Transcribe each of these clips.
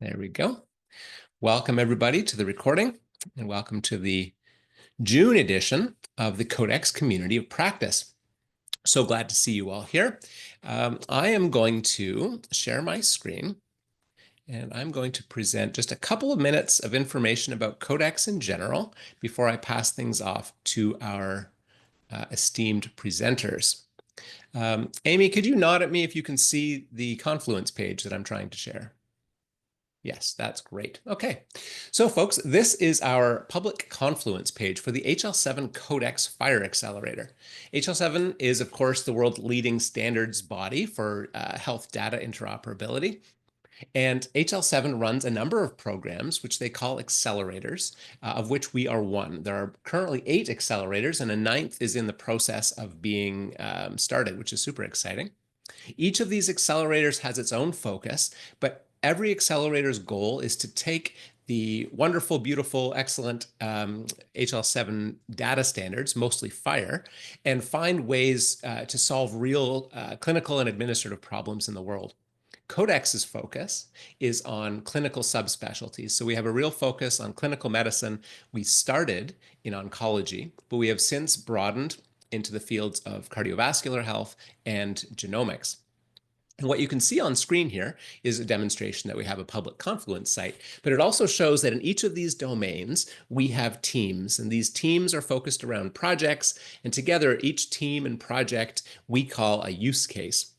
There we go. Welcome everybody to the recording and welcome to the June edition of the CodeX Community of Practice. So glad to see you all here. I am going to share my screen and I'm going to present just a couple of minutes of information about CodeX in general before I pass things off to our esteemed presenters. Amy, could you nod at me if you can see the Confluence page that I'm trying to share? Yes, that's great. Okay, so folks, this is our public Confluence page for the HL7 CodeX FHIR accelerator. HL7 is, of course, the world's leading standards body for health data interoperability. And HL7 runs a number of programs, which they call accelerators, of which we are one. There are currently 8 accelerators, and a 9th is in the process of being started, which is super exciting. Each of these accelerators has its own focus, but every accelerator's goal is to take the wonderful, beautiful, excellent HL7 data standards, mostly FHIR, and find ways to solve real clinical and administrative problems in the world. CodeX's focus is on clinical subspecialties. So we have a real focus on clinical medicine. We started in oncology, but we have since broadened into the fields of cardiovascular health and genomics. And what you can see on screen here is a demonstration that we have a public Confluence site, but it also shows that in each of these domains, we have teams, and these teams are focused around projects, and together each team and project we call a use case.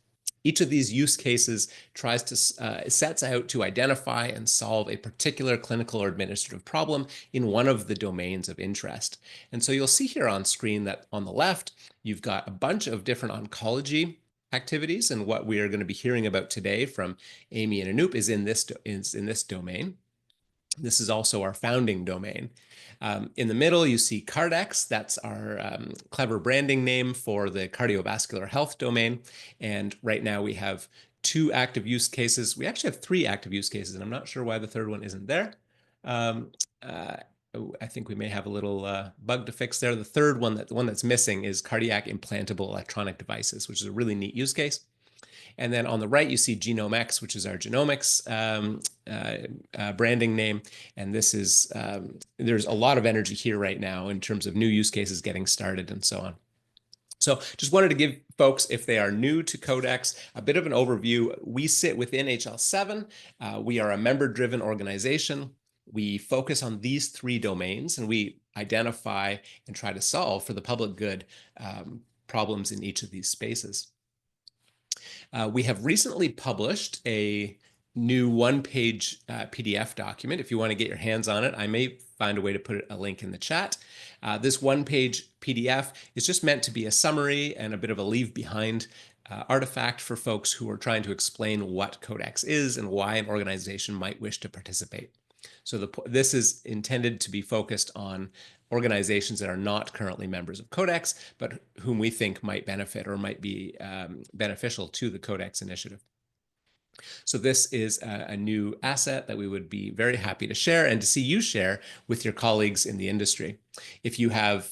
Each of these use cases tries to sets out to identify and solve a particular clinical or administrative problem in one of the domains of interest. And so you'll see here on screen that on the left, you've got a bunch of different oncology activities, and what we are going to be hearing about today from Amy and Anup is in this domain. This is also our founding domain. In the middle, you see CodeX. That's our clever branding name for the cardiovascular health domain. And right now we have 2 active use cases. We actually have 3 active use cases, and I'm not sure why the third one isn't there. I think we may have a little bug to fix there. The third one, the one that's missing, is cardiac implantable electronic devices, which is a really neat use case. And then on the right, you see GenomeX, which is our genomics branding name. And this is, there's a lot of energy here right now in terms of new use cases getting started and so on. So just wanted to give folks, if they are new to CodeX, a bit of an overview. We sit within HL7. We are a member-driven organization. We focus on these 3 domains, and we identify and try to solve for the public good problems in each of these spaces. We have recently published a new 1-page PDF document. If you want to get your hands on it, I may find a way to put a link in the chat. This 1-page PDF is just meant to be a summary and a bit of a leave behind artifact for folks who are trying to explain what CodeX is and why an organization might wish to participate. So this is intended to be focused on organizations that are not currently members of CodeX, but whom we think might benefit or might be beneficial to the CodeX initiative. So this is a new asset that we would be very happy to share and to see you share with your colleagues in the industry. If you have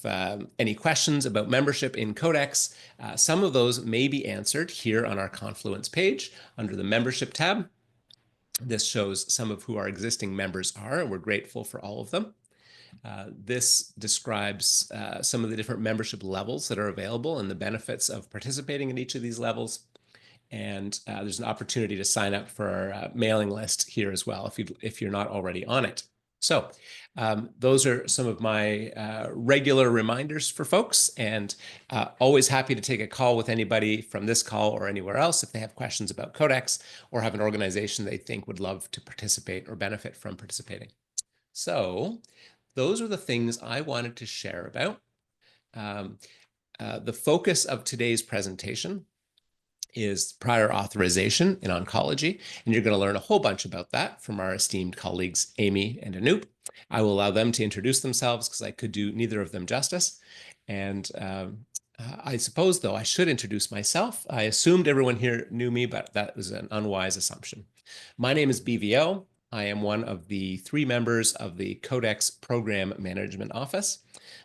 any questions about membership in CodeX, some of those may be answered here on our Confluence page under the membership tab. This shows some of who our existing members are, and we're grateful for all of them. This describes some of the different membership levels that are available and the benefits of participating in each of these levels. And there's an opportunity to sign up for our mailing list here as well if you're not already on it. So those are some of my regular reminders for folks, and always happy to take a call with anybody from this call or anywhere else if they have questions about CodeX or have an organization they think would love to participate or benefit from participating. So those are the things I wanted to share about. The focus of today's presentation is prior authorization in oncology, and you're going to learn a whole bunch about that from our esteemed colleagues, Amy and Anup. I will allow them to introduce themselves because I could do neither of them justice. And I suppose, though, I should introduce myself. I assumed everyone here knew me, but that was an unwise assumption. My name is BVO. I am one of the 3 members of the CodeX Program Management Office.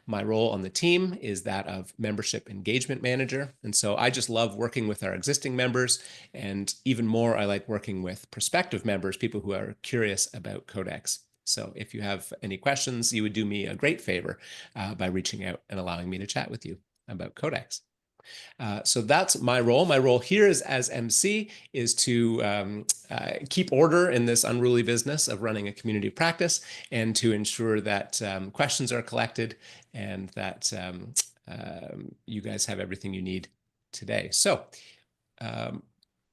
My role on the team is that of Membership Engagement Manager. And so I just love working with our existing members. And even more, I like working with prospective members, people who are curious about CodeX. So if you have any questions, you would do me a great favor by reaching out and allowing me to chat with you about CodeX. So that's my role. My role here is as MC is to keep order in this unruly business of running a community of practice and to ensure that questions are collected and that you guys have everything you need today. So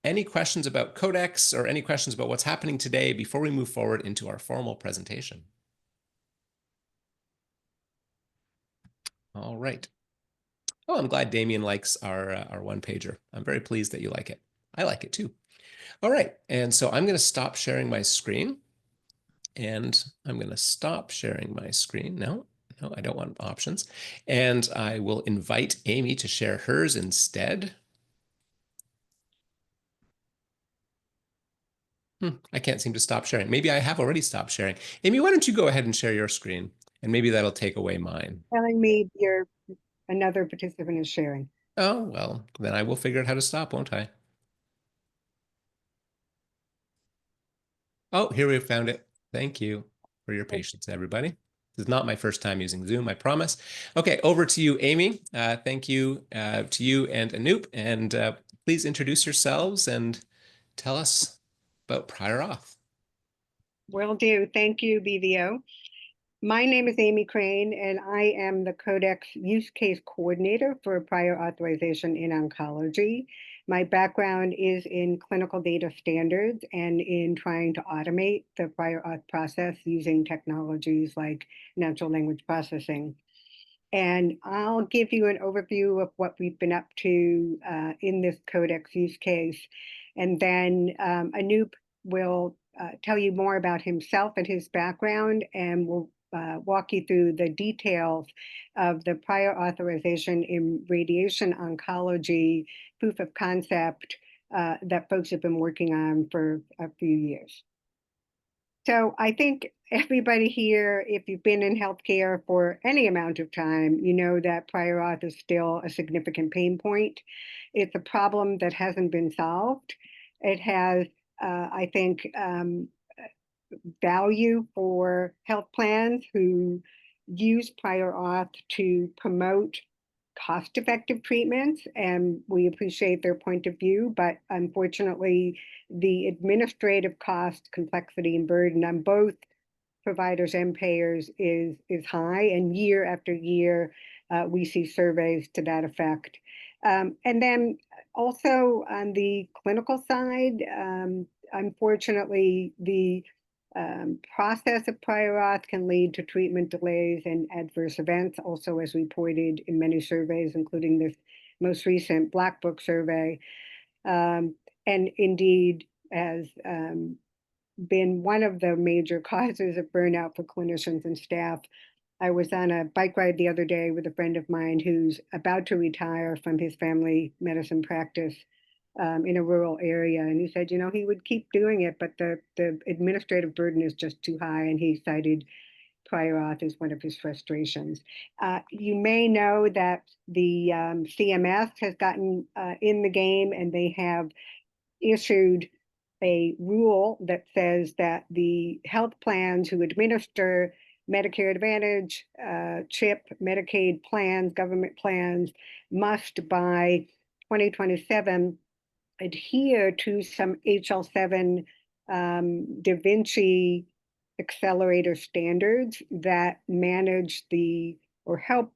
any questions about CodeX or any questions about what's happening today before we move forward into our formal presentation? All right. Oh, I'm glad Damien likes our one-pager. I'm very pleased that you like it. I like it too. All right, and so I'm going to stop sharing my screen. And I'm going to stop sharing my screen. No, I don't want options. And I will invite Amy to share hers instead. I can't seem to stop sharing. Maybe I have already stopped sharing. Amy, why don't you go ahead and share your screen? And maybe that'll take away mine. Telling me another participant is sharing. Oh, well, then I will figure out how to stop, won't I? Oh, here we found it. Thank you for your patience, everybody. This is not my first time using Zoom, I promise. Okay, over to you, Amy. Thank you to you and Anup. And please introduce yourselves and tell us about prior auth. Will do. Thank you, BVO. My name is Amy Krane, and I am the CodeX Use Case Coordinator for Prior Authorization in Oncology. My background is in clinical data standards and in trying to automate the prior auth process using technologies like natural language processing. And I'll give you an overview of what we've been up to in this CodeX use case. And then Anup will tell you more about himself and his background, and we'll walk you through the details of the prior authorization in radiation oncology proof of concept that folks have been working on for a few years. So I think everybody here, if you've been in healthcare for any amount of time, you know that prior auth is still a significant pain point. It's a problem that hasn't been solved. It has, I think, value for health plans who use prior auth to promote cost-effective treatments, and we appreciate their point of view, but unfortunately, the administrative cost, complexity, and burden on both providers and payers is high, and year after year, we see surveys to that effect. And then also on the clinical side, unfortunately, the process of prior auth can lead to treatment delays and adverse events, also as reported in many surveys, including this most recent Black Book survey, and indeed has been one of the major causes of burnout for clinicians and staff. I was on a bike ride the other day with a friend of mine who's about to retire from his family medicine practice in a rural area. And he said, you know, he would keep doing it, but the administrative burden is just too high. And he cited prior auth as one of his frustrations. You may know that the CMS has gotten in the game, and they have issued a rule that says that the health plans who administer Medicare Advantage, CHIP, Medicaid plans, government plans, must by 2027 adhere to some HL7 Da Vinci accelerator standards that manage or help,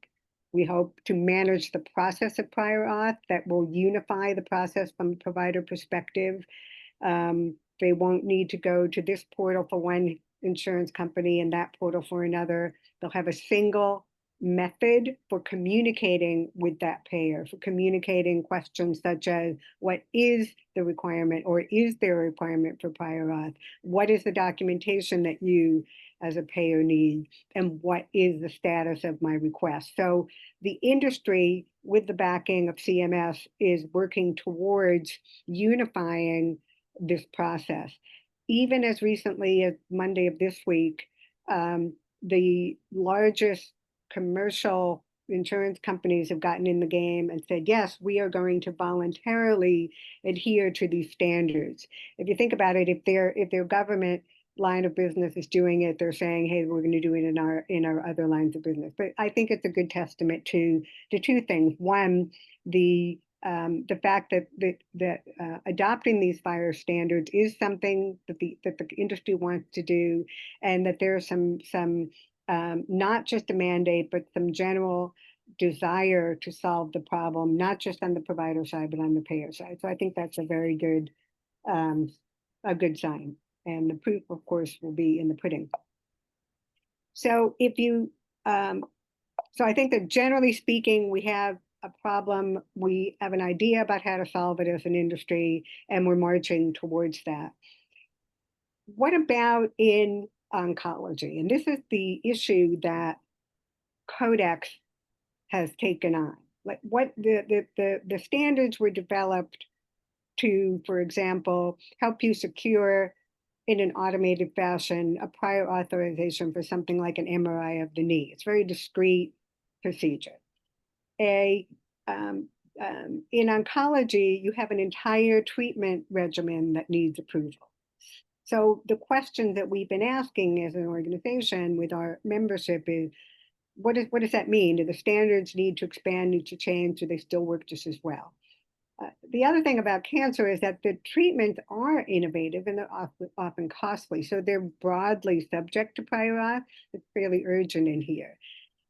we hope, to manage the process of prior auth, that will unify the process from a provider perspective. They won't need to go to this portal for one insurance company and that portal for another. They'll have a single method for communicating with that payer, for communicating questions such as, what is the requirement, or is there a requirement for prior auth? What is the documentation that you as a payer need? And what is the status of my request? So the industry, with the backing of CMS, is working towards unifying this process. even as recently as Monday of this week, the largest commercial insurance companies have gotten in the game and said, yes, we are going to voluntarily adhere to these standards. If you think about it, if their government line of business is doing it, they're saying, hey, we're going to do it in our other lines of business. But I think it's a good testament to two things. One, the fact that adopting these FHIR standards is something that the industry wants to do, and that there's some not just a mandate, but some general desire to solve the problem, not just on the provider side, but on the payer side. So I think that's a very good sign. And the proof, of course, will be in the pudding. So if you, so I think that generally speaking, we have a problem. We have an idea about how to solve it as an industry, and we're marching towards that. What about in oncology? And this is the issue that CodeX has taken on. Like what the standards were developed to, for example, help you secure in an automated fashion a prior authorization for something like an MRI of the knee. It's a very discrete procedure. In oncology, you have an entire treatment regimen that needs approval. So the question that we've been asking as an organization with our membership is, what does that mean? Do the standards need to expand, need to change? Do they still work just as well? The other thing about cancer is that the treatments are innovative and they're often costly. So they're broadly subject to prior auth. It's fairly urgent in here.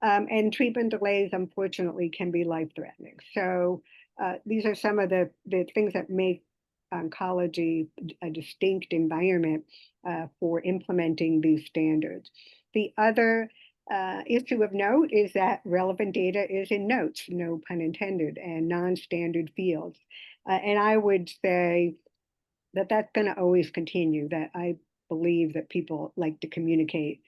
And treatment delays, unfortunately, can be life-threatening. So these are some of the things that make oncology a distinct environment for implementing these standards. The other issue of note is that relevant data is in notes, no pun intended, and non-standard fields. And I would say that that's going to always continue, that I believe that people like to communicate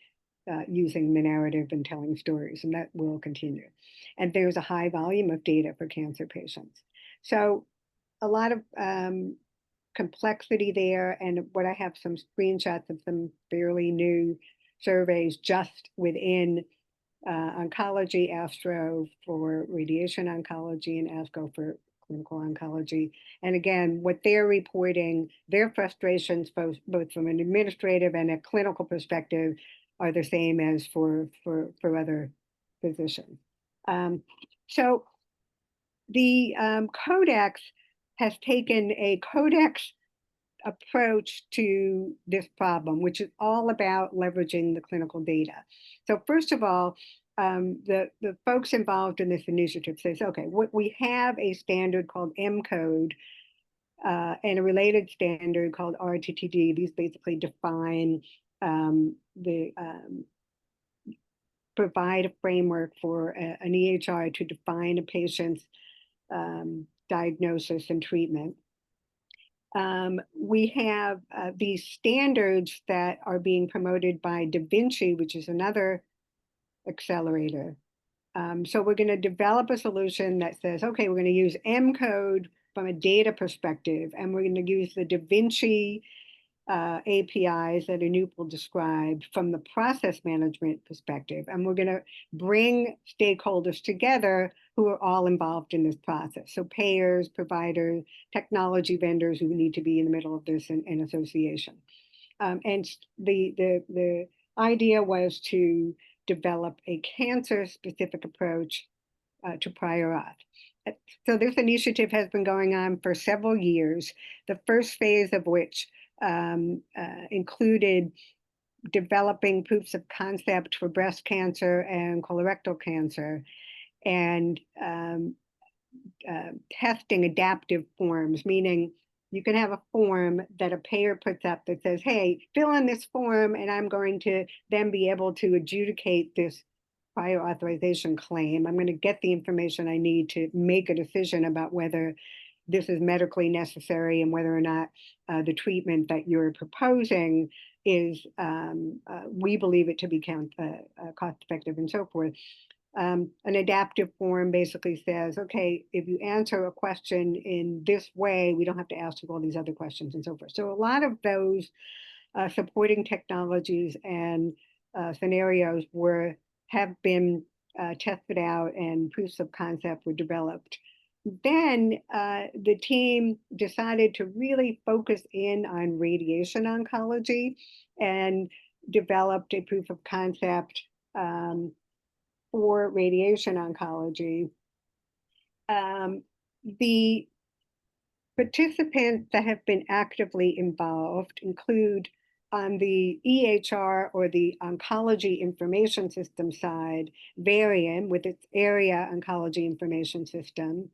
using the narrative and telling stories, and that will continue. And there's a high volume of data for cancer patients. So a lot of complexity there, and what I have some screenshots of some fairly new surveys just within oncology, ASTRO for radiation oncology, and ASCO for clinical oncology. And again, what they're reporting, their frustrations, both from an administrative and a clinical perspective, are the same as for other physicians. So the CodeX has taken a CodeX approach to this problem, which is all about leveraging the clinical data. So first of all, the folks involved in this initiative says, okay, we have a standard called mCODE and a related standard called RTTD. These basically define provide a framework for an EHR to define a patient's diagnosis and treatment. We have these standards that are being promoted by Vinci, which is another accelerator. So we're going to develop a solution that says, okay, we're going to use mCODE from a data perspective, and we're going to use the Vinci APIs that Anup will describe from the process management perspective. And we're going to bring stakeholders together who are all involved in this process. So payers, providers, technology vendors who need to be in the middle of this and association. And the idea was to develop a cancer-specific approach to prior auth. So this initiative has been going on for several years, the first phase of which included developing proofs of concept for breast cancer and colorectal cancer, and testing adaptive forms, meaning you can have a form that a payer puts up that says, hey, fill in this form, and I'm going to then be able to adjudicate this prior authorization claim. I'm going to get the information I need to make a decision about whether this is medically necessary and whether or not the treatment that you're proposing is, we believe it to be cost effective and so forth. An adaptive form basically says, okay, if you answer a question in this way, we don't have to ask you all these other questions and so forth. So a lot of those supporting technologies and scenarios have been tested out and proofs of concept were developed. Then the team decided to really focus in on radiation oncology and developed a proof of concept for radiation oncology. The participants that have been actively involved include on the EHR or the Oncology Information System side, Varian with its Area Oncology Information System,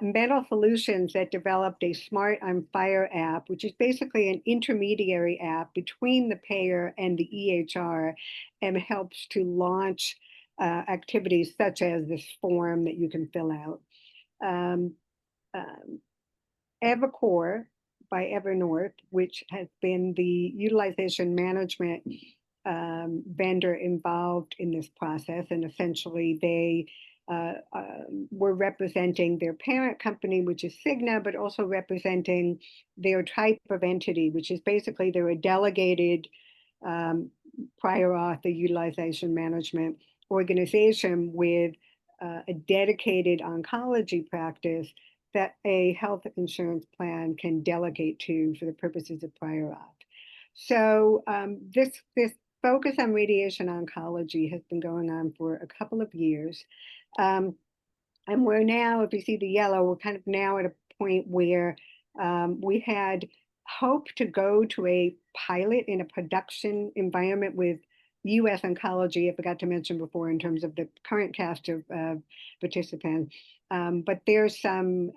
Metal Solutions that developed a Smart on FHIR app, which is basically an intermediary app between the payer and the EHR and helps to launch activities such as this form that you can fill out. Evercore by Evernorth, which has been the utilization management vendor involved in this process. And essentially they were representing their parent company, which is Cigna, but also representing their type of entity, which is basically they're a delegated prior auth, the utilization management organization with a dedicated oncology practice that a health insurance plan can delegate to for the purposes of prior auth. So this focus on radiation oncology has been going on for a couple of years. And we're now, if you see the yellow, we're kind of now at a point where we had hoped to go to a pilot in a production environment with US Oncology, I forgot to mention before in terms of the current cast of participants. But there's some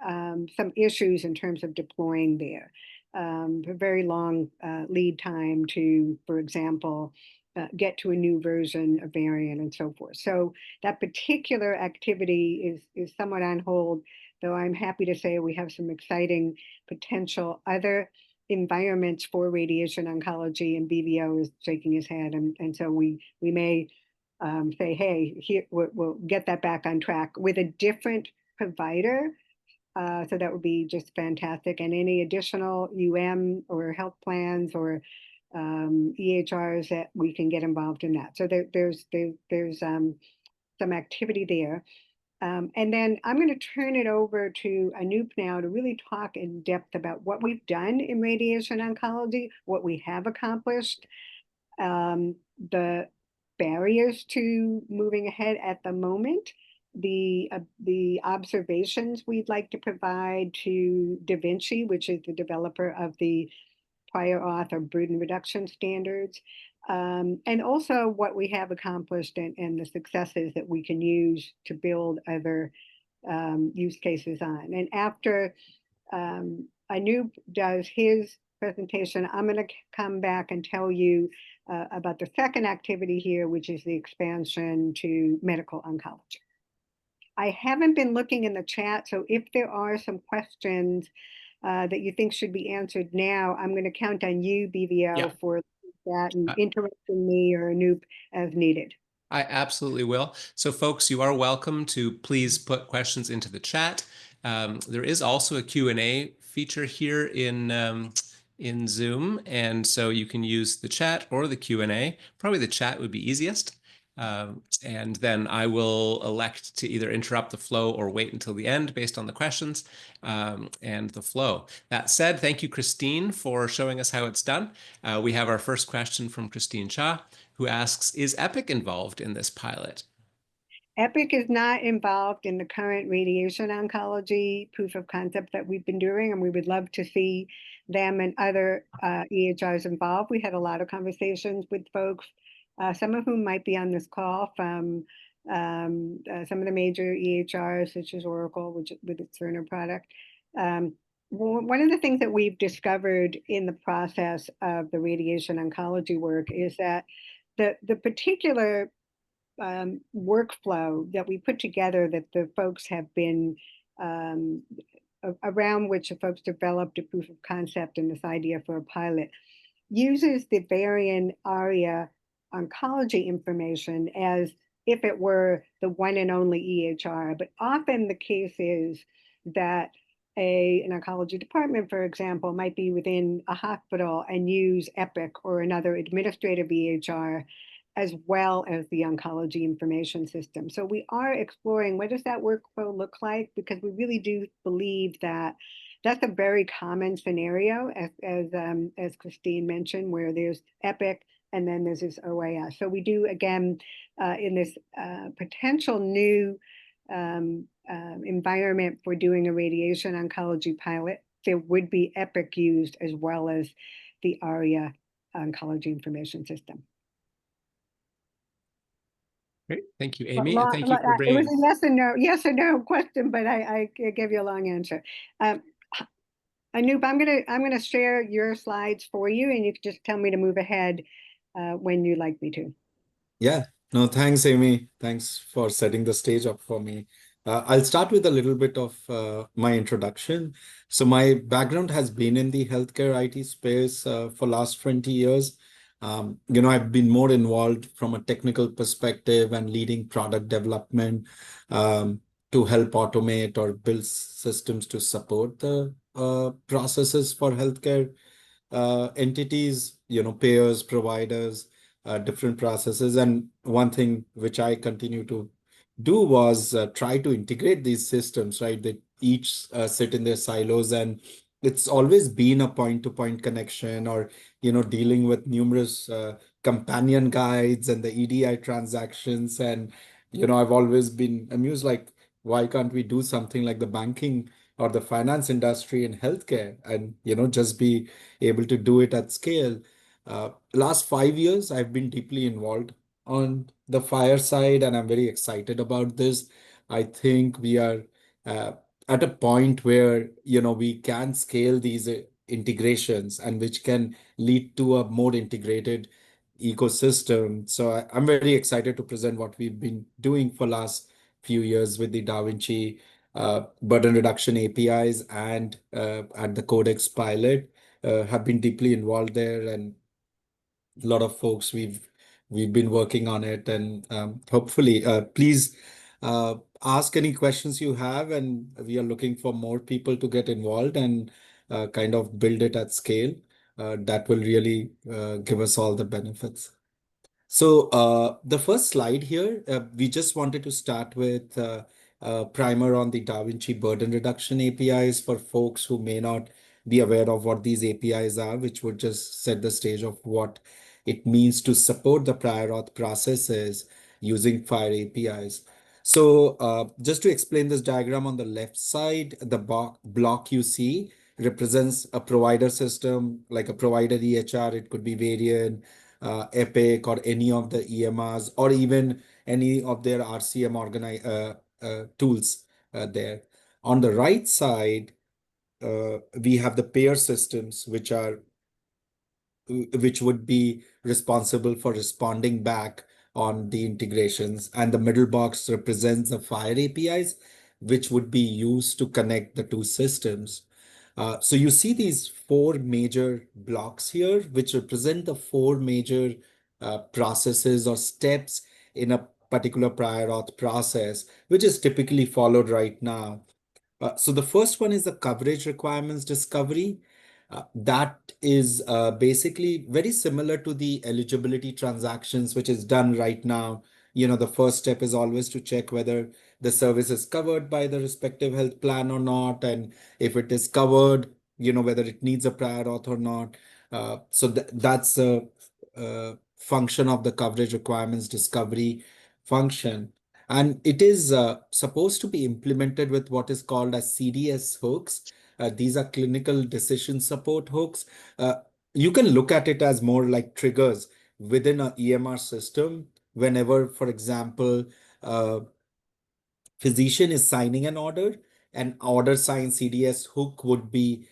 issues in terms of deploying there. A very long lead time to, for example, get to a new version of Varian and so forth. So that particular activity is somewhat on hold, though I'm happy to say we have some exciting potential other environments for radiation oncology, and BVO is shaking his head. And so we may say, hey, here, we'll get that back on track with a different provider. So that would be just fantastic. And any additional or health plans or EHRs that we can get involved in that. So there's some activity there. And then I'm going to turn it over to Anup now to really talk in depth about what we've done in radiation oncology, what we have accomplished, the barriers to moving ahead at the moment, the observations we'd like to provide to Vinci, which is the developer of the prior auth or burden reduction standards, and also what we have accomplished and the successes that we can use to build other use cases on. And after Anup does his presentation, I'm going to come back and tell you about the second activity here, which is the expansion to medical oncology. I haven't been looking in the chat, so if there are some questions that you think should be answered now, I'm going to count on you, BVO, for that and interrupting me or Anup as needed. I absolutely will. So folks, you are welcome to please put questions into the chat. There is also a Q&A feature here in Zoom, and so you can use the chat or the Q&A. Probably the chat would be easiest. And then I will elect to either interrupt the flow or wait until the end based on the questions and the flow. That said, thank you, Christine, for showing us how it's done. We have our first question from Christine Cha, who asks, is Epic involved in this pilot? Epic is not involved in the current radiation oncology proof of concept that we've been doing, and we would love to see them and other EHRs involved. We had a lot of conversations with folks, some of whom might be on this call from some of the major EHRs, such as Oracle, with its Cerner product. One of the things that we've discovered in the process of the radiation oncology work is that the particular workflow that we put together that the folks have been around which the folks developed a proof of concept and this idea for a pilot uses the Varian ARIA oncology information as if it were the one and only EHR. But often the case is that an oncology department, for example, might be within a hospital and use Epic or another administrative EHR as well as the oncology information system. So we are exploring what does that workflow look like, because we really do believe that that's a very common scenario, as Christine mentioned, where there's Epic and then there's this OAS. So we do, again, in this potential new environment for doing a radiation oncology pilot, there would be Epic used as well as the ARIA oncology information system. Great, thank you, Amy, and thank you for It bringing. was a yes or no question, but I gave you a long answer. Anup, I'm gonna share your slides for you, and you can just tell me to move ahead when you'd like me to. Yeah, no, thanks, Amy. Thanks for setting the stage up for me. I'll start with a little bit of my introduction. So my background has been in the healthcare IT space for last 20 years. I've been more involved from a technical perspective and leading product development to help automate or build systems to support the processes for healthcare entities, payers, providers, different processes. And one thing which I continue to do was try to integrate these systems, right? They each sit in their silos, and it's always been a point-to-point connection, or dealing with numerous companion guides and the EDI transactions. And I've always been amused, like, why can't we do something like the banking or the finance industry in healthcare, and just be able to do it at scale. Last 5 years, I've been deeply involved on the FHIR side, and I'm very excited about this. I think we are uh, at a point where we can scale these integrations, and which can lead to a more integrated ecosystem. So I'm very excited to present what we've been doing for last few years with the Da Vinci burden reduction APIs, and at the CodeX pilot, have been deeply involved there, and a lot of folks we've been working on it. And hopefully, please ask any questions you have, and we are looking for more people to get involved and kind of build it at scale. That will really give us all the benefits. So the first slide here, we just wanted to start with a primer on the Da Vinci burden reduction APIs for folks who may not be aware of what these APIs are, which would just set the stage of what it means to support the prior auth processes using FHIR APIs. So just to explain this diagram, on the left side, the block you see represents a provider system, like a provider EHR. It could be Varian, Epic, or any of the EMRs, or even any of their RCM tools there. On the right side, we have the payer systems, which would be responsible for responding back on the integrations. And the middle box represents the FHIR APIs, which would be used to connect the two systems. So you see these four major blocks here, which represent the four major processes or steps in a particular prior auth process, which is typically followed right now. So the first one is the coverage requirements discovery. That is basically very similar to the eligibility transactions, which is done right now. The first step is always to check whether the service is covered by the respective health plan or not, and if it is covered, whether it needs a prior auth or not. So that's a function of the coverage requirements discovery function. And it is supposed to be implemented with what is called as CDS hooks. These are clinical decision support hooks. You can look at it as more like triggers within an EMR system. Whenever, for example, physician is signing an order sign CDS hook would be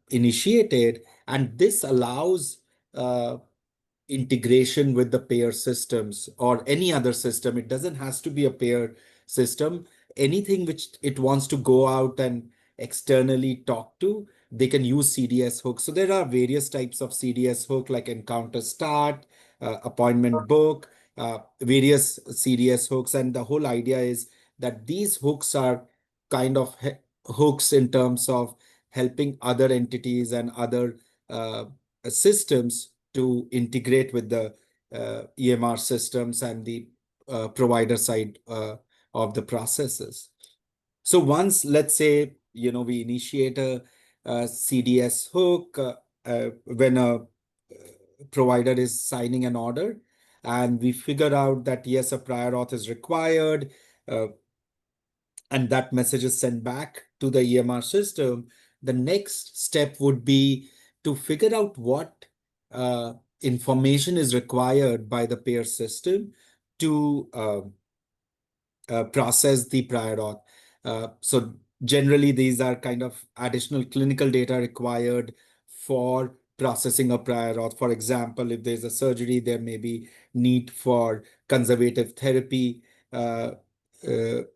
initiated, and this allows integration with the payer systems or any other system. It doesn't has to be a payer system. Anything which it wants to go out and externally talk to, they can use CDS hooks. So there are various types of CDS hook, like encounter start, appointment book, various CDS hooks. And the whole idea is that these hooks are kind of hooks in terms of helping other entities and other systems to integrate with the EMR systems and the provider side of the processes. So once, let's say, we initiate a CDS hook when a provider is signing an order, and we figure out that yes, a prior auth is required, and that message is sent back to the EMR system. The next step would be to figure out what information is required by the payer system to process the prior auth. So generally, these are kind of additional clinical data required for processing a prior auth. For example, if there's a surgery, there may be need for conservative therapy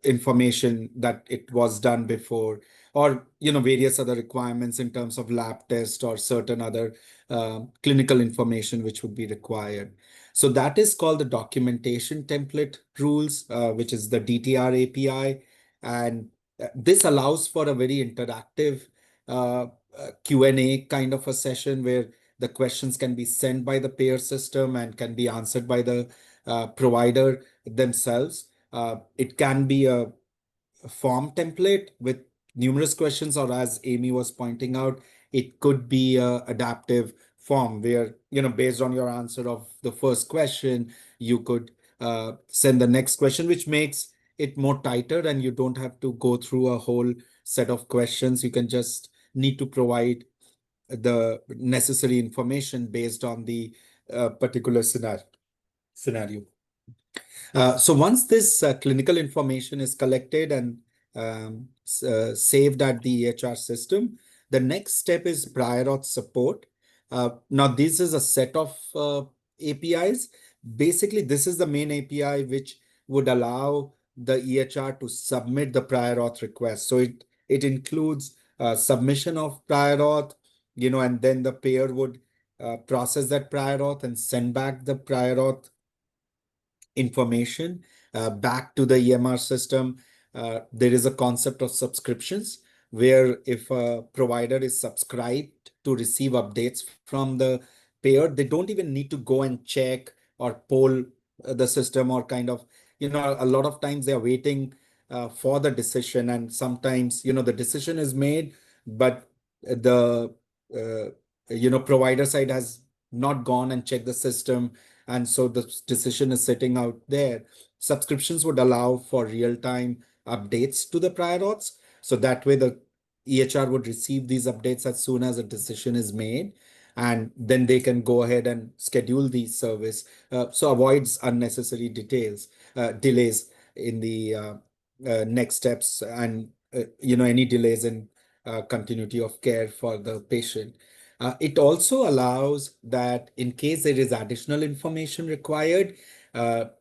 information that it was done before, or various other requirements in terms of lab test or certain other clinical information which would be required. So that is called the documentation template rules, which is the DTR API. And this allows for a very interactive Q&A kind of a session where the questions can be sent by the payer system and can be answered by the provider themselves. It can be a form template with numerous questions, or as Amy was pointing out, it could be a adaptive form where, based on your answer of the first question, you could send the next question, which makes it more tighter and you don't have to go through a whole set of questions. You can just need to provide the necessary information based on the particular scenario. So once this clinical information is collected and saved at the EHR system, the next step is prior auth support. Now, this is a set of APIs. Basically, this is the main API which would allow the EHR to submit the prior auth request. So it includes submission of prior auth, and then the payer would process that prior auth and send back the prior auth information back to the EMR system. There is a concept of subscriptions where if a provider is subscribed to receive updates from the payer, they don't even need to go and check or poll the system, or kind of, a lot of times they are waiting for the decision, and sometimes, the decision is made, but the provider side has not gone and checked the system, and so the decision is sitting out there. Subscriptions would allow for real-time updates to the prior auths. So that way the EHR would receive these updates as soon as a decision is made, and then they can go ahead and schedule the service. So avoids unnecessary delays in the next steps, and any delays in continuity of care for the patient. It also allows that in case there is additional information required, a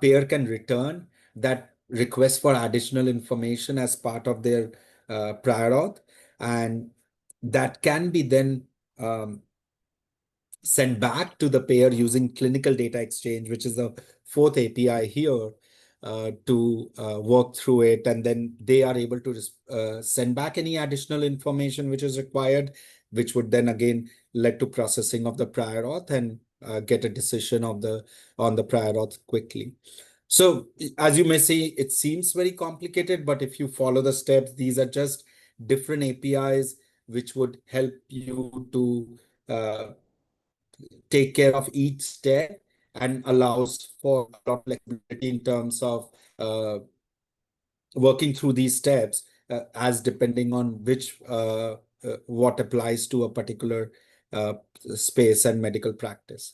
payer can return that request for additional information as part of their prior auth, and that can be then sent back to the payer using clinical data exchange, which is the fourth API here, to work through it. And then they are able to send back any additional information which is required, which would then again lead to processing of the prior auth and get a decision on the prior auth quickly. So as you may see, it seems very complicated, but if you follow the steps, these are just different APIs which would help you to take care of each step and allows for a lot of flexibility in terms of working through these steps as depending on which what applies to a particular space and medical practice.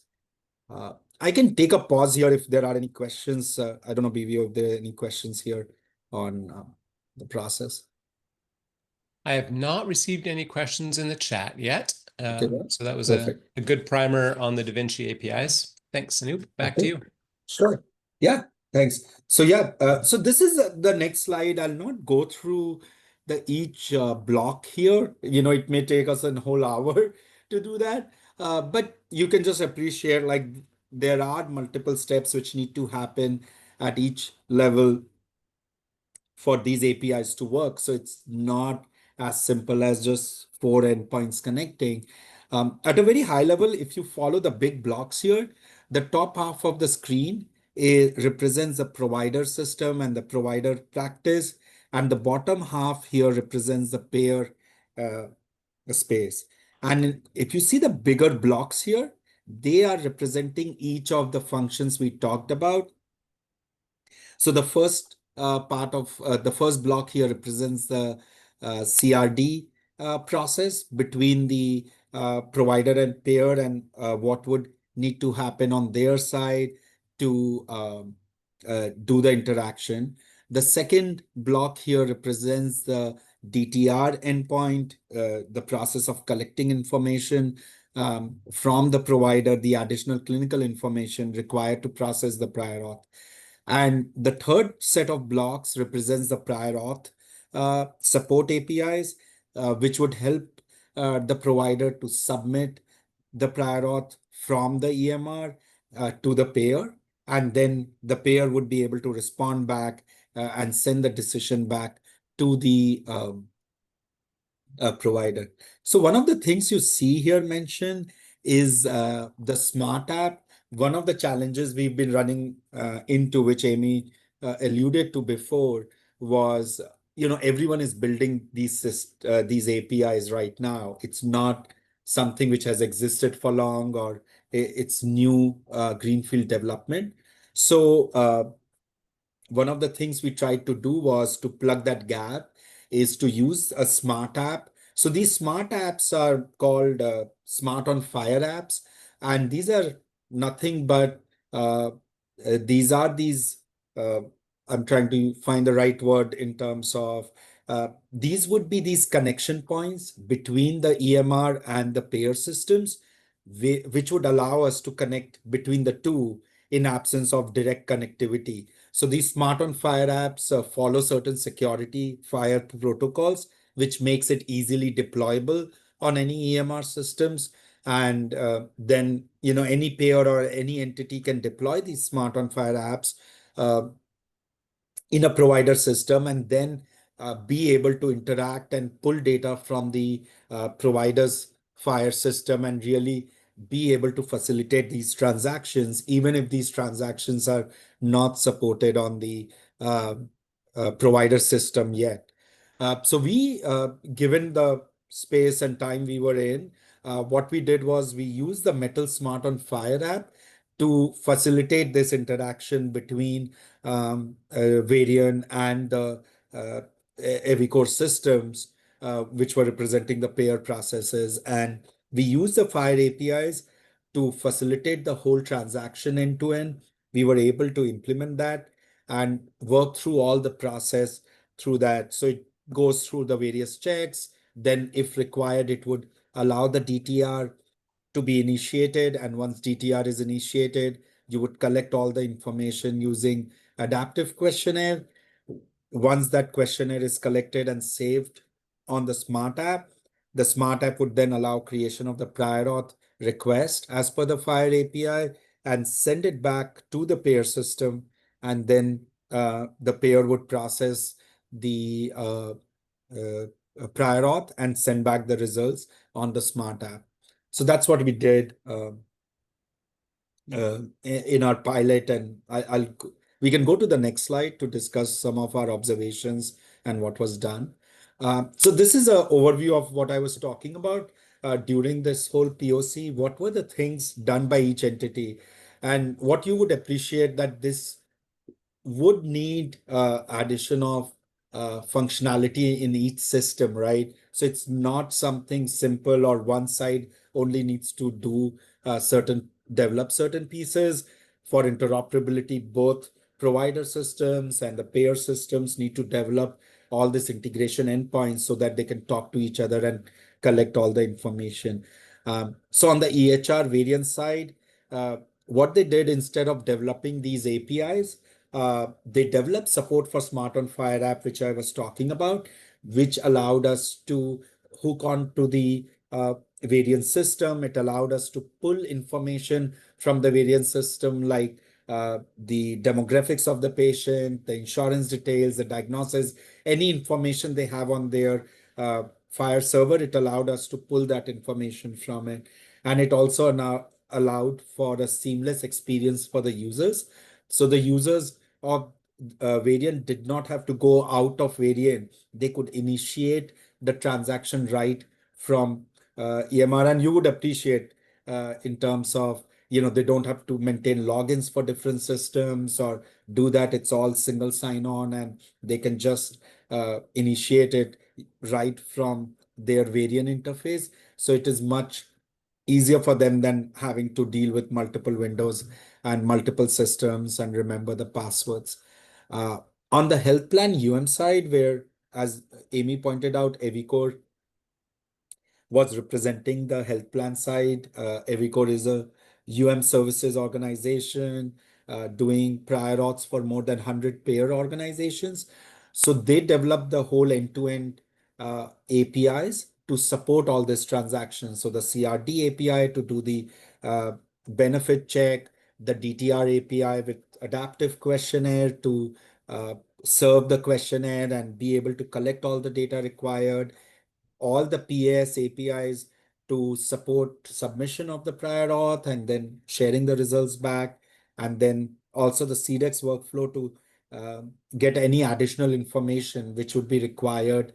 I can take a pause here if there are any questions. I don't know, BVO, if there are any questions here on the process. I have not received any questions in the chat yet. So that was a good primer on the Da Vinci APIs. Thanks, Anup. Back to you. Sure. Yeah, thanks. So so this is the next slide. I'll not go through each block here. It may take us a whole hour to do that. But you can just appreciate, like, there are multiple steps which need to happen at each level for these APIs to work. So it's not as simple as just 4 endpoints connecting. At a very high level, if you follow the big blocks here, the top half of the screen represents the provider system and the provider practice, and the bottom half here represents the payer space. And if you see the bigger blocks here, they are representing each of the functions we talked about. So the first part of the first block here represents the CRD process between the provider and payer, and what would need to happen on their side to do the interaction. The second block here represents the DTR endpoint, the process of collecting information from the provider, the additional clinical information required to process the prior auth. And the third set of blocks represents the prior auth support APIs, which would help the provider to submit the prior auth from the EMR to the payer. And then the payer would be able to respond back and send the decision back to the provider. So one of the things you see here mentioned is the smart app. One of the challenges we've been running into, which Amy alluded to before, was everyone is building these APIs right now. It's not something which has existed for long, or it's new greenfield development. So one of the things we tried to do was to plug that gap, is to use a smart app. So these smart apps are called Smart on FHIR apps, and these are nothing but these are these. I'm trying to find the right word in terms of these would be these connection points between the EMR and the payer systems, which would allow us to connect between the two in absence of direct connectivity. So these Smart on FHIR apps follow certain security FHIR protocols, which makes it easily deployable on any EMR systems. And then any payer or any entity can deploy these Smart on FHIR apps in a provider system, and then be able to interact and pull data from the provider's FHIR system, and really be able to facilitate these transactions, even if these transactions are not supported on the provider system yet. So we, given the space and time we were in, what we did was we used the Metal Smart on FHIR app to facilitate this interaction between Varian and the EviCore systems, which were representing the payer processes. And we use the FHIR APIs to facilitate the whole transaction end to end. We were able to implement that and work through all the process through that. So it goes through the various checks. Then if required, it would allow the DTR to be initiated. And once DTR is initiated, you would collect all the information using adaptive questionnaire. Once that questionnaire is collected and saved on the smart app, the smart app would then allow creation of the prior auth request as per the FHIR API and send it back to the payer system. And then the payer would process the prior auth and send back the results on the smart app. So that's what we did in our pilot, and we can go to the next slide to discuss some of our observations and what was done. So this is an overview of what I was talking about during this whole POC. What were the things done by each entity, and what you would appreciate that this would need addition of functionality in each system, right? So it's not something simple or one side only needs to do develop certain pieces. For interoperability, both provider systems and the payer systems need to develop all this integration endpoints so that they can talk to each other and collect all the information. So on the EHR variant side, what they did, instead of developing these APIs, they developed support for Smart on FHIR app, which I was talking about, which allowed us to hook on to the variant system. It allowed us to pull information from the variant system, like the demographics of the patient, the insurance details, the diagnosis, any information they have on their FHIR server. It allowed us to pull that information from it. And it also now allowed for a seamless experience for the users. So the users of Variant did not have to go out of Variant. They could initiate the transaction right from EMR. And you would appreciate in terms of, they don't have to maintain logins for different systems or do that. It's all single sign-on, and they can just initiate it right from their Variant interface. So it is much easier for them than having to deal with multiple windows and multiple systems and remember the passwords. On the health plan side, where, as Amy pointed out, Evicor was representing the health plan side. Evicor is a services organization doing prior auths for more than 100 payer organizations. So they developed the whole end-to-end APIs to support all these transactions. So the CRD API to do the benefit check, the DTR API with adaptive questionnaire to serve the questionnaire and be able to collect all the data required, all the PS APIs to support submission of the prior auth and then sharing the results back, and then also the CodeX workflow to get any additional information which would be required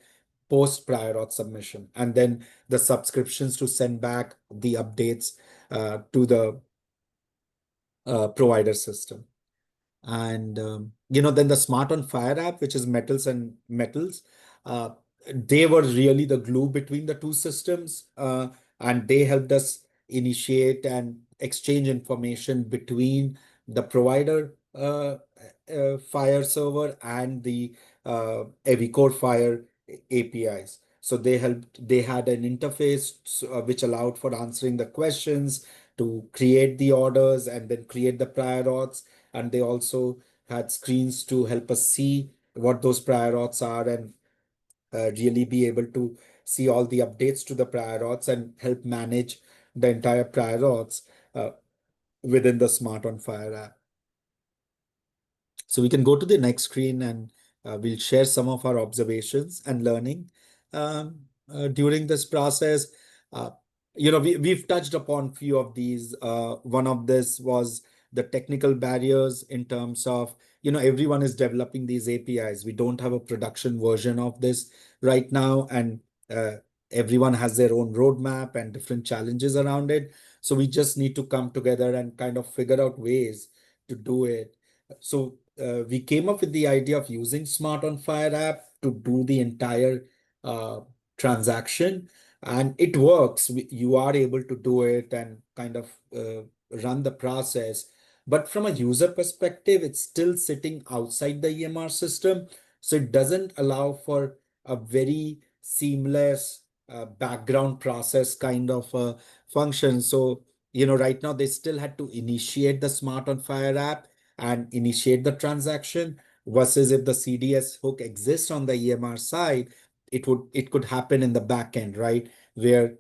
post prior auth submission, and then the subscriptions to send back the updates to the provider system. And then the Smart on FHIR app, which is Metals and Metals, they were really the glue between the two systems, and they helped us initiate and exchange information between the provider FHIR server and the Evicor FHIR APIs. So they had an interface which allowed for answering the questions, to create the orders and then create the prior auths. And they also had screens to help us see what those prior auths are and really be able to see all the updates to the prior auths and help manage the entire prior auths within the Smart on FHIR app. So we can go to the next screen, and we'll share some of our observations and learning during this process. We've touched upon few of these. One of this was the technical barriers in terms of, everyone is developing these APIs. We don't have a production version of this right now, and everyone has their own roadmap and different challenges around it. So we just need to come together and kind of figure out ways to do it. So we came up with the idea of using Smart on FHIR app to do the entire transaction, and it works. You are able to do it and kind of run the process. But from a user perspective, it's still sitting outside the EMR system. So it doesn't allow for a very seamless background process kind of function. So, right now they still had to initiate the Smart on FHIR app and initiate the transaction, versus if the CDS hook exists on the EMR side, it could happen in the back end, right? Where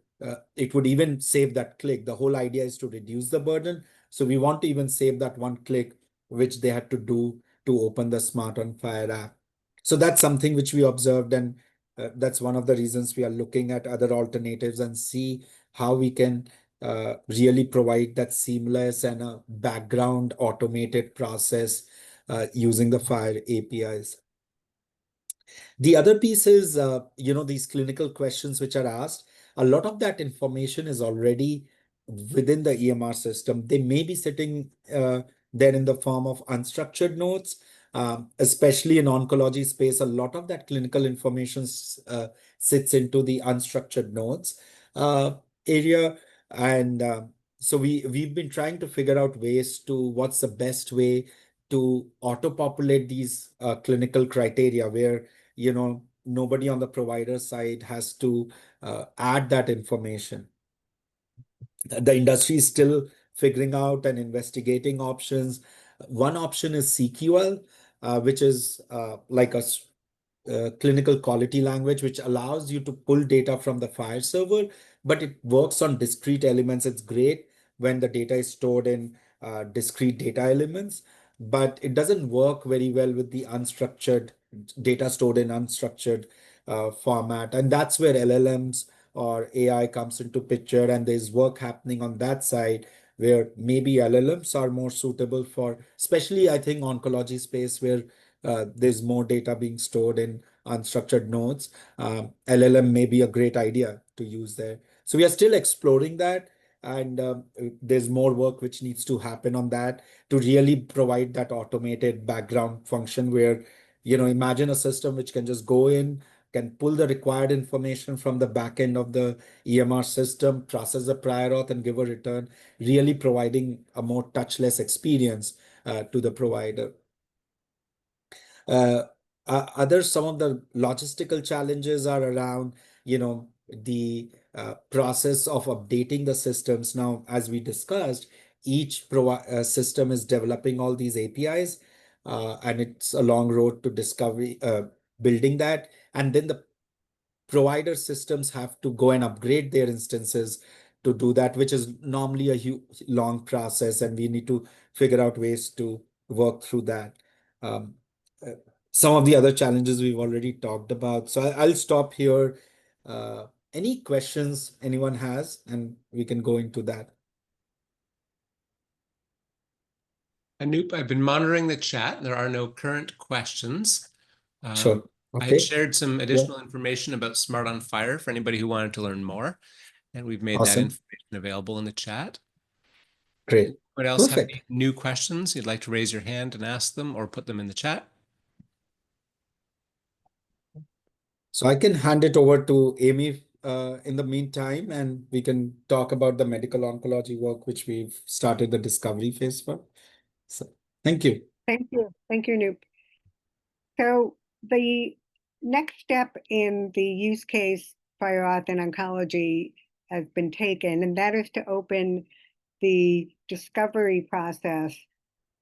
it would even save that click. The whole idea is to reduce the burden. So we want to even save that one click, which they had to do to open the Smart on FHIR app. So that's something which we observed, and that's one of the reasons we are looking at other alternatives and see how we can really provide that seamless and a background automated process using the FHIR APIs. The other piece is, these clinical questions which are asked, a lot of that information is already within the EMR system. They may be sitting there in the form of unstructured notes, especially in oncology space. A lot of that clinical information sits into the unstructured notes area. And so we've been trying to figure out ways to what's the best way to auto-populate these clinical criteria where, nobody on the provider side has to add that information. The industry is still figuring out and investigating options. One option is CQL, which is like a clinical quality language, which allows you to pull data from the FHIR server, but it works on discrete elements. It's great when the data is stored in discrete data elements, but it doesn't work very well with the unstructured data stored in unstructured format. And that's where LLMs or AI comes into picture, and there's work happening on that side where maybe LLMs are more suitable for, especially I think oncology space where there's more data being stored in unstructured nodes. LLM may be a great idea to use there. So we are still exploring that, and there's more work which needs to happen on that to really provide that automated background function where, imagine a system which can just go in, can pull the required information from the back end of the EMR system, process the prior auth, and give a return, really providing a more touchless experience to the provider. Some of the logistical challenges are around, the process of updating the systems. Now, as we discussed, each system is developing all these APIs, and it's a long road to discovery, building that. And then the provider systems have to go and upgrade their instances to do that, which is normally a long process, and we need to figure out ways to work through that. Um, uh, some of the other challenges we've already talked about. So I'll stop here. Any questions anyone has, and we can go into that. Anup, I've been monitoring the chat. There are no current questions. Sure. I had Okay. shared some additional information about Smart on FHIR for anybody who wanted to learn more, and we've made that Awesome. information available in the chat. Great. What else have Perfect. any new questions you'd like to raise your hand and ask them, or put them in the chat? So I can hand it over to Amy in the meantime, and we can talk about the medical oncology work, which we've started the discovery phase for. So thank you. Thank you. Thank you, Anup. So the next step in the use case prior auth in oncology has been taken, and that is to open the discovery process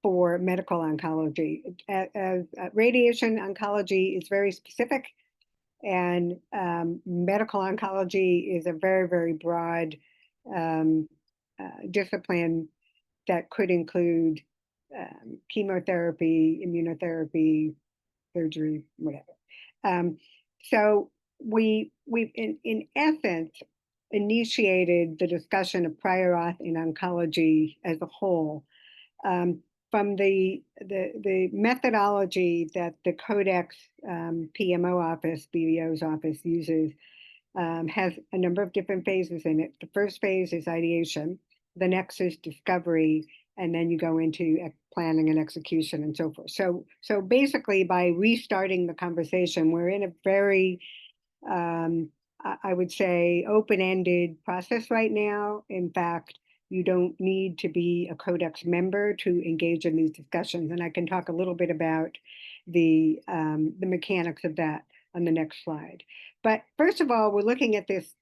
for medical oncology. As radiation oncology is very specific, and medical oncology is a very, very broad discipline that could include chemotherapy, immunotherapy, surgery, whatever. So we've in essence initiated the discussion of prior auth in oncology as a whole. From the methodology that the CodeX PMO office, BDO's office uses, has a number of different phases in it. The first phase is ideation, the next is discovery, and then you go into planning and execution and so forth. So basically, by restarting the conversation, we're in a very, I would say, open-ended process right now. In fact, you don't need to be a CodeX member to engage in these discussions, and I can talk a little bit about the mechanics of that on the next slide. But first of all, we're looking at this.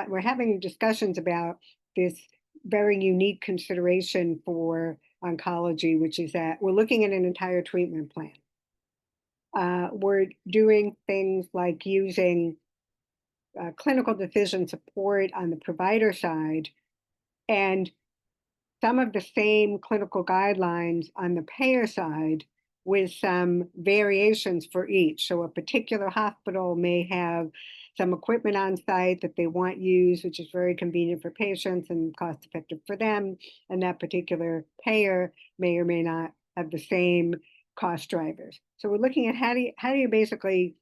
We're having discussions about this very unique consideration for oncology, which is that we're looking at an entire treatment plan. We're doing things like using clinical decision support on the provider side, and some of the same clinical guidelines on the payer side with some variations for each. So a particular hospital may have some equipment on site that they want used, which is very convenient for patients and cost effective for them. And that particular payer may or may not have the same cost drivers. So we're looking at how do you basically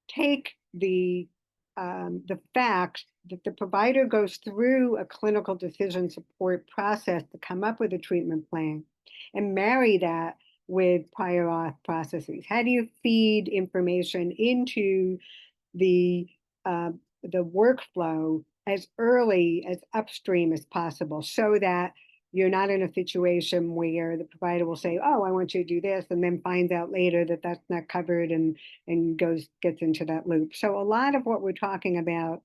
take the fact that the provider goes through a clinical decision support process to come up with a treatment plan and marry that with prior auth processes. How do you feed information into the workflow as early, as upstream as possible, so that you're not in a situation where the provider will say, oh, I want you to do this, and then finds out later that that's not covered and gets into that loop. So a lot of what we're talking about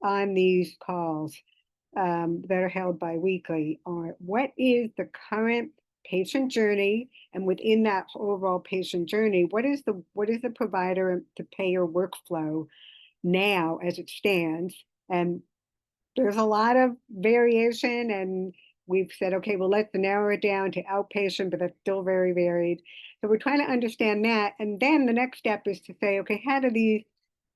on these calls that are held bi-weekly are what is the current patient journey, and within that overall patient journey, what is the provider to payer workflow now as it stands. And there's a lot of variation, and we've said, okay, well, let's narrow it down to outpatient, but that's still very varied. So we're trying to understand that. And then the next step is to say, okay, how do these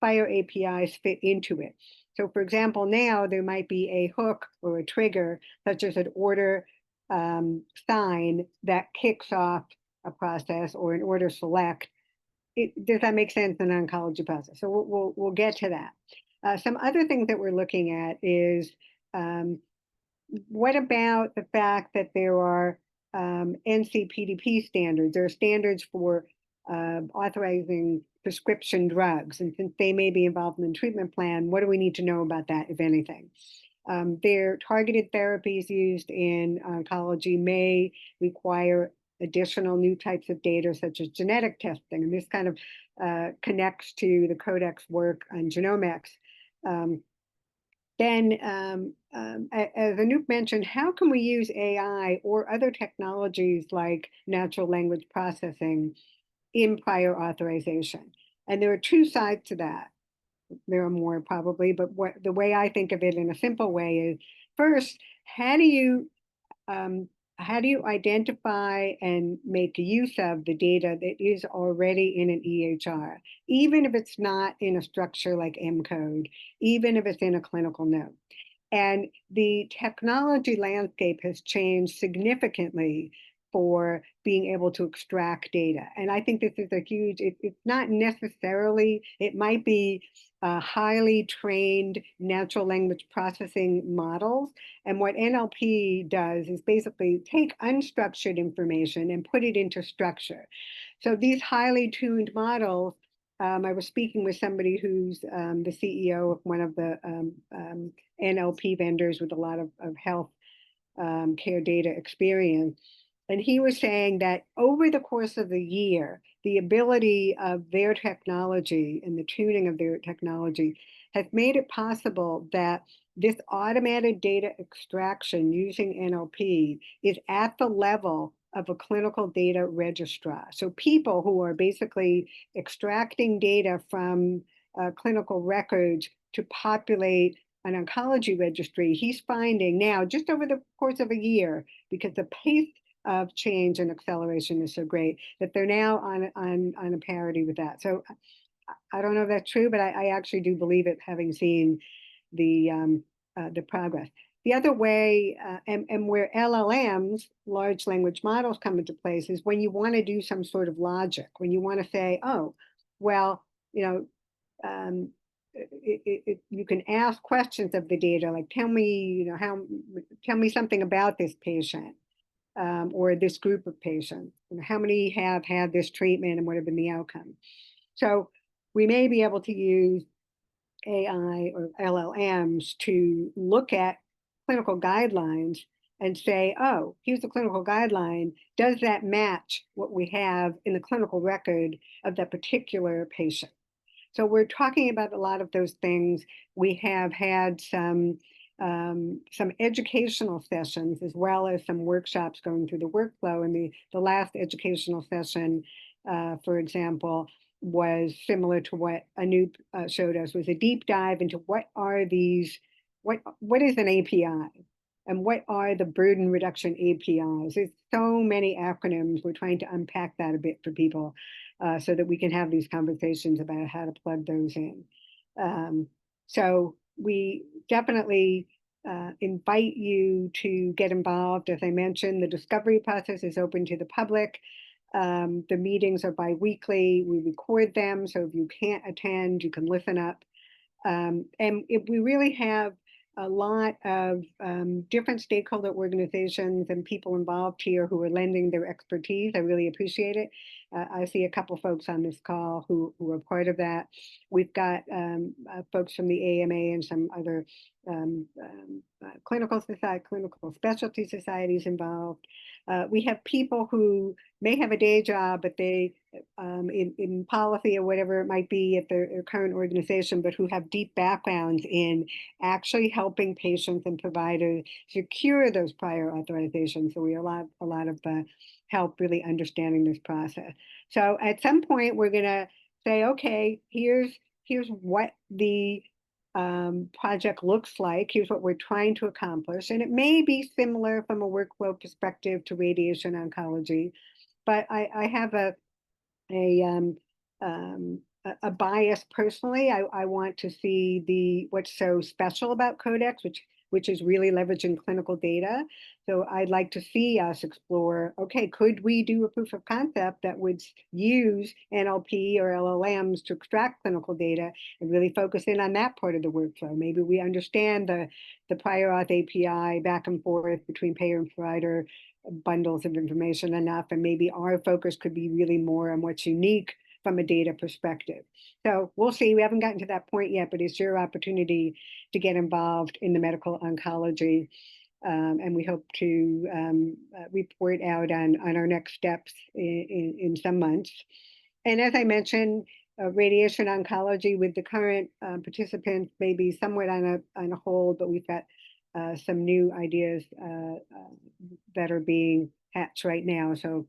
FHIR APIs fit into it? So for example, now there might be a hook or a trigger, such as an order sign that kicks off a process, or an order select. Does that make sense in an oncology process? So we'll get to that. Some other things that we're looking at is what about the fact that there are NCPDP standards? There are standards for authorizing prescription drugs, and since they may be involved in the treatment plan, what do we need to know about that, if anything? Their targeted therapies used in oncology may require additional new types of data, such as genetic testing, and this kind of connects to the CodeX work on genomics. Then, as Anup mentioned, how can we use AI or other technologies like natural language processing in prior authorization? And there are two sides to that. There are more probably, but the way I think of it in a simple way is, first, how do you identify and make use of the data that is already in an EHR, even if it's not in a structure like mCODE, even if it's in a clinical note? And the technology landscape has changed significantly for being able to extract data. And I think this is a huge, it's not necessarily, it might be highly trained natural language processing models. And what NLP does is basically take unstructured information and put it into structure. So these highly tuned models, I was speaking with somebody who's the CEO of one of the NLP vendors with a lot of health care data experience. And he was saying that over the course of the year, the ability of their technology and the tuning of their technology has made it possible that this automated data extraction using NLP is at the level of a clinical data registrar. So people who are basically extracting data from clinical records to populate an oncology registry, he's finding now, just over the course of a year, because the pace of change and acceleration is so great, that they're now on a parity with that. So I don't know if that's true, but I actually do believe it, having seen the progress. The other way, and where LLMs, large language models, come into place is when you want to do some sort of logic, when you want to say, oh, well, you know, you can ask questions of the data, like tell me, you know, tell me something about this patient. Or this group of patients, you know, how many have had this treatment and what have been the outcome? So we may be able to use AI or LLMs to look at clinical guidelines and say, oh, here's the clinical guideline. Does that match what we have in the clinical record of that particular patient? So we're talking about a lot of those things. We have had some educational sessions, as well as some workshops going through the workflow. And the last educational session, for example, was similar to what Anup showed us, was a deep dive into what is an API, and what are the burden reduction APIs. There's so many acronyms. We're trying to unpack that a bit for people so that we can have these conversations about how to plug those in. So we definitely invite you to get involved. As I mentioned, the discovery process is open to the public. The meetings are bi-weekly. We record them, so if you can't attend, you can listen up. And if we really have a lot of different stakeholder organizations and people involved here who are lending their expertise. I really appreciate it. I see a couple folks on this call who are part of that. We've got folks from the AMA and some other clinical specialty societies involved. We have people who may have a day job, but they in policy or whatever it might be at their current organization, but who have deep backgrounds in actually helping patients and providers secure those prior authorizations. So we have a lot of help really understanding this process. So at some point, we're going to say, okay, here's what the project looks like. Here's what we're trying to accomplish. And it may be similar from a workflow perspective to radiation oncology, but I have a bias personally. I want to see what's so special about CodeX, which is really leveraging clinical data. So I'd like to see us explore, okay, could we do a proof of concept that would use NLP or LLMs to extract clinical data and really focus in on that part of the workflow? Maybe we understand the prior auth API back and forth between payer and provider bundles of information enough, and maybe our focus could be really more on what's unique from a data perspective. So we'll see. We haven't gotten to that point yet, but it's your opportunity to get involved in the medical oncology. And we hope to report out on our next steps in some months. And as I mentioned, radiation oncology with the current participants may be somewhat on a hold, but we've got some new ideas that are being hatched right now. So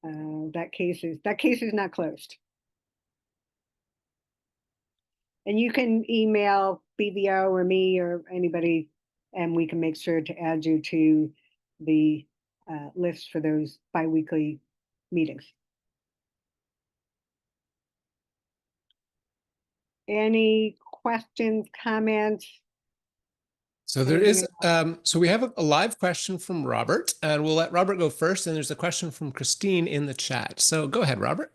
that case is not closed. And you can email BVO or me or anybody, and we can make sure to add you to the list for those biweekly meetings. Any questions, comments? So there is, so we have a live question from Robert, and we'll let Robert go first. And there's a question from Christine in the chat. So go ahead, Robert.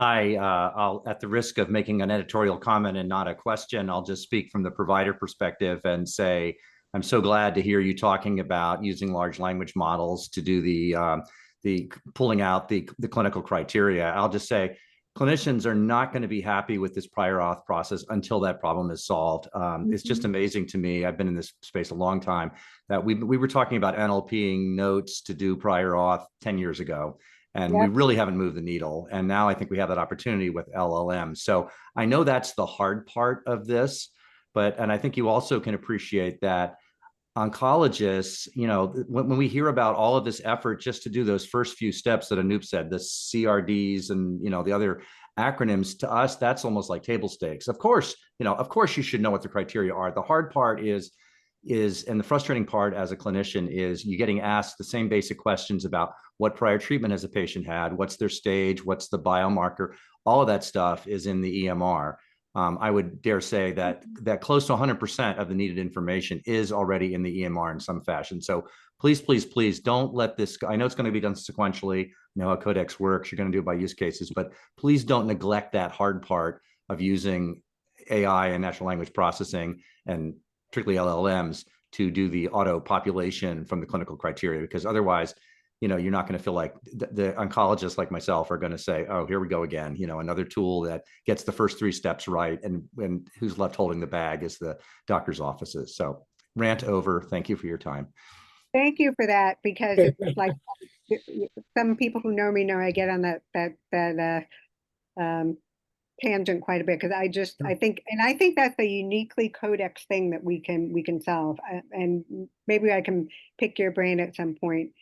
Hi, I'll, at the risk of making an editorial comment and not a question, I'll just speak from the provider perspective and say, I'm so glad to hear you talking about using large language models to do the pulling out the clinical criteria. I'll just say, clinicians are not going to be happy with this prior auth process until that problem is solved. It's just amazing to me. I've been in this space a long time that we were talking about NLPing notes to do prior auth 10 years ago. And we really haven't moved the needle. And now I think we have that opportunity with LLM. So I know that's the hard part of this, and I think you also can appreciate that oncologists, you know, when we hear about all of this effort just to do those first few steps that Anup said, the CRDs and, you know, the other acronyms, to us, that's almost like table stakes. Of course, you know, of course you should know what the criteria are. The hard part is, and the frustrating part as a clinician is you getting asked the same basic questions about what prior treatment has a patient had, what's their stage, what's the biomarker, all of that stuff is in the EMR. I would dare say that close to 100% of the needed information is already in the EMR in some fashion. So please, please, please don't let this, I know it's going to be done sequentially, you know how CodeX works, you're going to do it by use cases, but please don't neglect that hard part of using AI and natural language processing and particularly LLMs to do the auto population from the clinical criteria, because otherwise, you know, you're not going to feel like the oncologists like myself are going to say, oh, here we go again, you know, another tool that gets the first 3 steps right. And who's left holding the bag is the doctor's offices. So rant over. Thank you for your time. Thank you for that, because it's like some people who know me know I get on that tangent quite a bit, because I think that's a uniquely CodeX thing that we can solve, and maybe I can pick your brain at some point,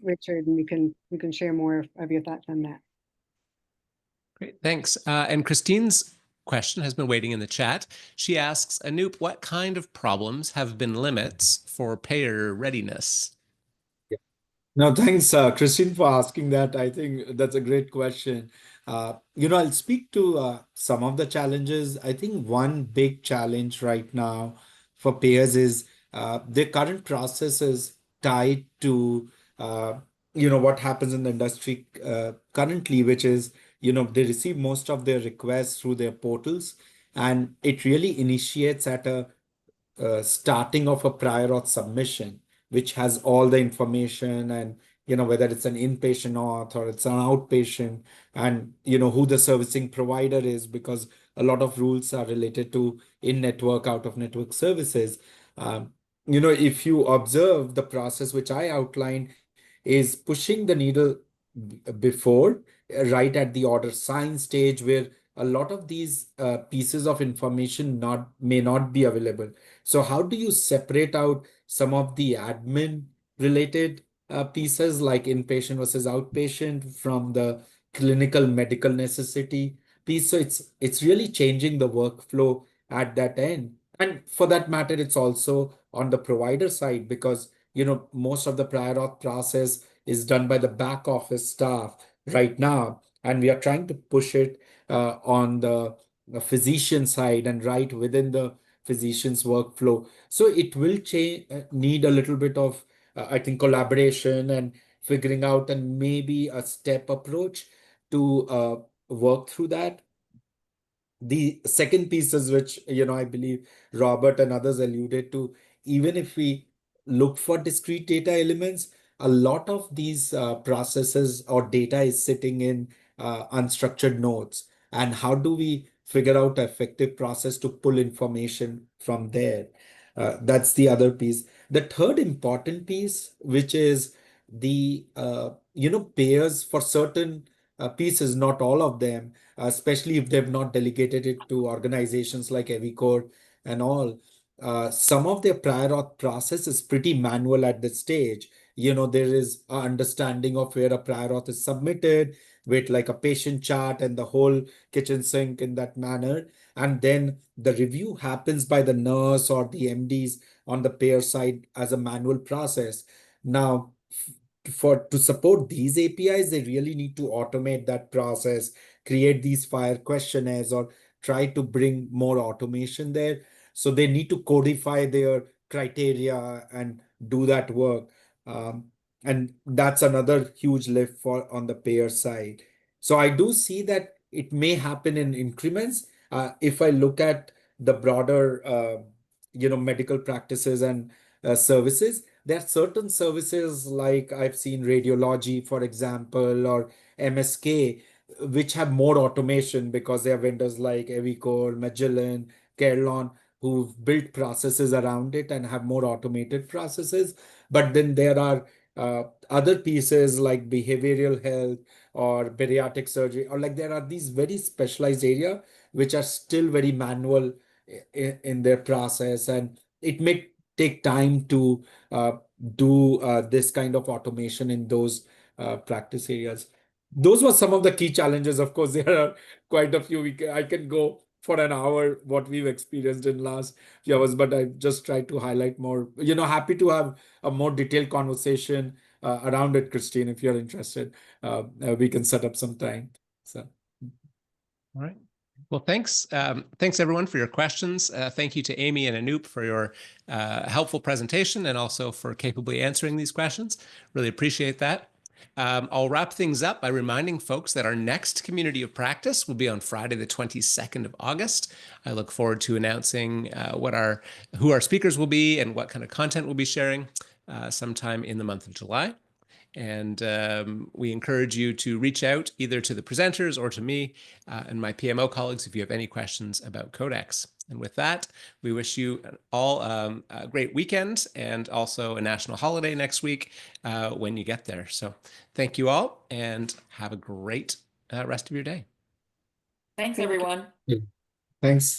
Richard, and we can share more of your thoughts on that. Great, thanks. And Christine's question has been waiting in the chat. She asks, Anup, what kind of problems have been limits for payer readiness? No, thanks, Christine, for asking that. I think that's a great question. You know, I'll speak to some of the challenges. I think one big challenge right now for payers is their current process is tied to, you know, what happens in the industry currently, which is, you know, they receive most of their requests through their portals, and it really initiates at a starting of a prior auth submission, which has all the information, and you know, whether it's an inpatient auth or it's an outpatient, and you know who the servicing provider is, because a lot of rules are related to in-network, out-of-network services. You know, if you observe the process which I outlined is pushing the needle before, right at the order sign stage, where a lot of these pieces of information may not be available. So how do you separate out some of the admin related pieces like inpatient versus outpatient from the clinical medical necessity piece? So it's really changing the workflow at that end. And for that matter, it's also on the provider side because, most of the prior auth process is done by the back office staff right now. And we are trying to push it on the physician side and right within the physician's workflow. So it will need a little bit of, I think, collaboration and figuring out and maybe a step approach to work through that. The second piece is which, I believe Robert and others alluded to, even if we look for discrete data elements, a lot of these processes or data is sitting in unstructured nodes. And how do we figure out an effective process to pull information from there? That's the other piece. The third important piece, which is the, payers for certain pieces, not all of them, especially if they've not delegated it to organizations like FHIR and all. Some of their prior auth process is pretty manual at this stage. There is an understanding of where a prior auth is submitted with like a patient chart and the whole kitchen sink in that manner. And then the review happens by the nurse or the MDs on the payer side as a manual process. Now, to support these APIs, they really need to automate that process, create these FHIR questionnaires, or try to bring more automation there. So they need to codify their criteria and do that work. And that's another huge lift on the payer side. So I do see that it may happen in increments. If I look at the broader, medical practices and services, there are certain services like I've seen radiology, for example, or MSK, which have more automation because they are vendors like Evicor, Magellan, Carelon, who've built processes around it and have more automated processes. But then there are other pieces like behavioral health or bariatric surgery, or like there are these very specialized areas which are still very manual in their process, and it may take time to do this kind of automation in those practice areas. Those were some of the key challenges. Of course, there are quite a few. I can go for an hour what we've experienced in last few hours, but I just try to highlight more. Happy to have a more detailed conversation around it, Christine, if you're interested. We can set up some time. So, all right. Well, thanks. Thanks, everyone, for your questions. Thank you to Amy and Anup for your helpful presentation and also for capably answering these questions. Really appreciate that. I'll wrap things up by reminding folks that our next Community of Practice will be on Friday, the 22nd of August. I look forward to announcing who our speakers will be and what kind of content we'll be sharing sometime in the month of July. And we encourage you to reach out either to the presenters or to me and my PMO colleagues if you have any questions about CodeX. And with that, we wish you all a great weekend and also a national holiday next week when you get there. So thank you all and have a great rest of your day. Thanks, everyone. thanks.